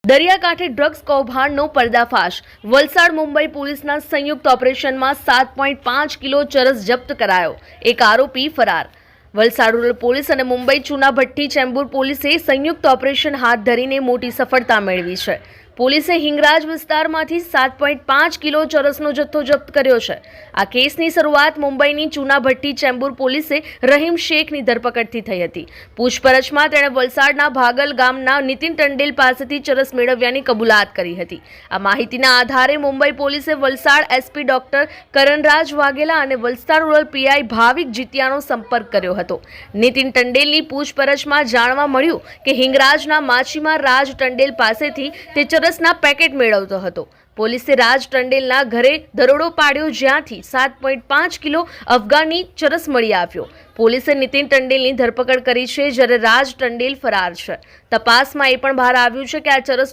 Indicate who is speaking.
Speaker 1: દરિયાકાંઠે ડ્રગ્સ કૌભાંડનો પર્દાફાશ। વલસાડ મુંબઈ પોલીસના સંયુક્ત ઓપરેશનમાં 7.5 કિલો ચરસ જપ્ત કરાયો। એક આરોપી ફરાર। વલસાડ રૂરલ પોલીસ અને મુંબઈ ચૂનાભટ્ટી ચેમ્બુર પોલીસે સંયુક્ત ઓપરેશન હાથ ધરીને મોટી સફળતા મેળવી છે। પોલીસે હિંગરાજ વિસ્તારમાંથી 7.5 કિલો ચરસનો જથ્થો જપ્ત કર્યો છે। આ કેસની શરૂઆત મુંબઈની ચૂનાભટ્ટી ચેમ્બુર પોલીસે રહીમ શેખની ધરપકડથી થઈ હતી। પૂછપરછમાં તેણે વલસાડના ભાગલ ગામના નીતિન ટંડેલ પાસેથી ચરસ મેળવ્યાની કબૂલાત કરી હતી। આ માહિતીના આધારે મુંબઈ પોલીસે વલસાડ એસપી ડોક્ટર કરણરાજ વાઘેલા અને વલસાડ રૂરલ પીઆઈ ભાવિક જીતિયાનો સંપર્ક કર્યો હતો। નીતિન ટંડેલની પૂછપરછમાં જાણવા મળ્યું કે હિંગરાજના માછીમાર રાજ ટંડેલ પાસેથી તે ચરસના પેકેટ મેળવતો હતો। પોલીસે રાજ ટંડેલના ઘરે દરોડો પાડ્યો, જ્યાંથી 7.5 કિલો અફઘાની ચરસ મળી આવ્યો। પોલીસે નીતિન ટંડેલની ધરપકડ કરી છે, જ્યારે રાજ ટંડેલ ફરાર છે। તપાસમાં એ પણ બહાર આવ્યું છે કે આ ચરસ